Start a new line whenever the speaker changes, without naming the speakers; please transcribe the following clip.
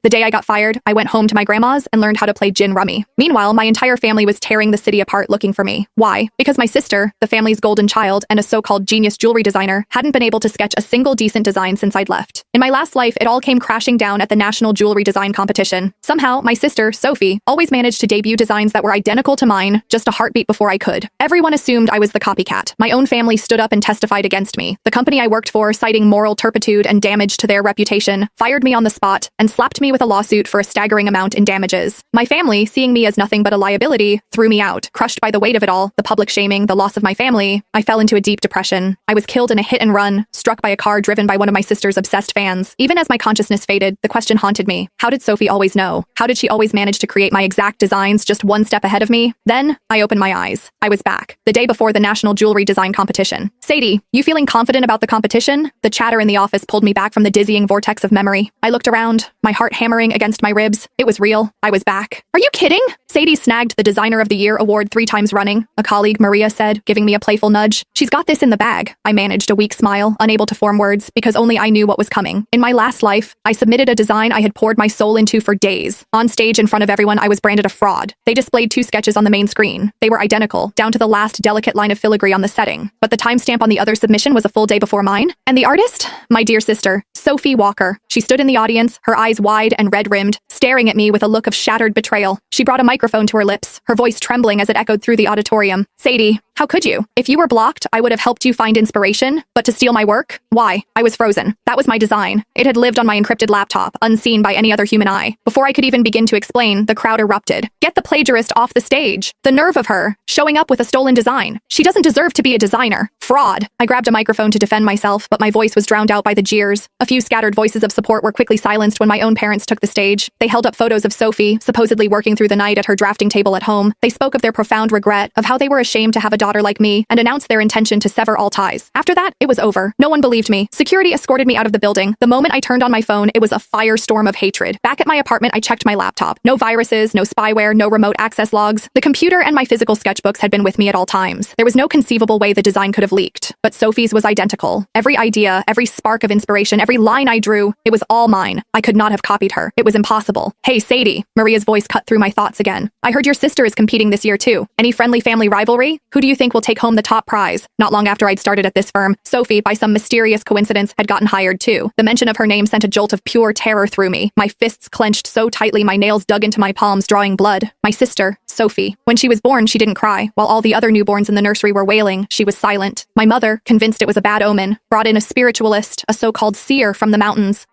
The day I got fired, I went home to my grandma's and learned how to play gin rummy. Meanwhile, my entire family was tearing the city apart looking for me. Why? Because my sister, the family's golden child and a so-called genius jewelry designer, hadn't been able to sketch a single decent design since I'd left. In my last life, it all came crashing down at the National Jewelry Design Competition. Somehow, my sister, Sophie, always managed to debut designs that were identical to mine, just a heartbeat before I could. Everyone assumed I was the copycat. My own family stood up and testified against me. The company I worked for, citing moral turpitude and damage to their reputation, fired me on the spot and slapped me with a lawsuit for a staggering amount in damages. My family, seeing me as nothing but a liability, threw me out. Crushed by the weight of it all, the public shaming, the loss of my family, I fell into a deep depression. I was killed in a hit and run, struck by a car driven by one of my sister's obsessed fans. Even as my consciousness faded, the question haunted me. How did Sophie always know? How did she always manage to create my exact designs just one step ahead of me? Then, I opened my eyes. I was back. The day before the National Jewelry Design Competition. Sadie, you feeling confident about the competition? The chatter in the office pulled me back from the dizzying vortex of memory. I looked around, my heart hammering against my ribs. It was real. I was back. Are you kidding? Sadie snagged the Designer of the Year award 3 times running, a colleague, Maria, said, giving me a playful nudge. She's got this in the bag. I managed a weak smile, unable to form words, because only I knew what was coming. In my last life, I submitted a design I had poured my soul into for days. On stage in front of everyone, I was branded a fraud. They displayed 2 sketches on the main screen. They were identical, down to the last delicate line of filigree on the setting. But the timestamp on the other submission was a full day before mine. And the artist? My dear sister, Sophie Walker. She stood in the audience, her eyes wide and red-rimmed, staring at me with a look of shattered betrayal. She brought a microphone to her lips, her voice trembling as it echoed through the auditorium. Sadie, how could you? If you were blocked, I would have helped you find inspiration, but to steal my work? Why? I was frozen. That was my design. It had lived on my encrypted laptop, unseen by any other human eye. Before I could even begin to explain, the crowd erupted. Get the plagiarist off the stage. The nerve of her, showing up with a stolen design. She doesn't deserve to be a designer. Fraud. I grabbed a microphone to defend myself, but my voice was drowned out by the jeers. A few scattered voices of support were quickly silenced when my own parents took the stage. They held up photos of Sophie, supposedly working through the night at her drafting table at home. They spoke of their profound regret, of how they were ashamed to have a daughter like me, and announced their intention to sever all ties. After that, it was over. No one believed me. Security escorted me out of the building. The moment I turned on my phone, it was a firestorm of hatred. Back at my apartment, I checked my laptop. No viruses, no spyware, no remote access logs. The computer and my physical sketchbooks had been with me at all times. There was no conceivable way the design could have leaked. But Sophie's was identical. Every idea, every spark of inspiration, every line I drew, it was all mine. I could not have copied her. It was impossible. Hey, Sadie. Maria's voice cut through my thoughts again. I heard your sister is competing this year too. Any friendly family rivalry? Who do you think will take home the top prize? Not long after I'd started at this firm, Sophie, by some mysterious coincidence, had gotten hired too. The mention of her name sent a jolt of pure terror through me. My fists clenched so tightly my nails dug into my palms, drawing blood. My sister, Sophie. When she was born, she didn't cry. While all the other newborns in the nursery were wailing, she was silent. My mother, convinced it was a bad omen, brought in a spiritualist, a so-called seer from the mountains.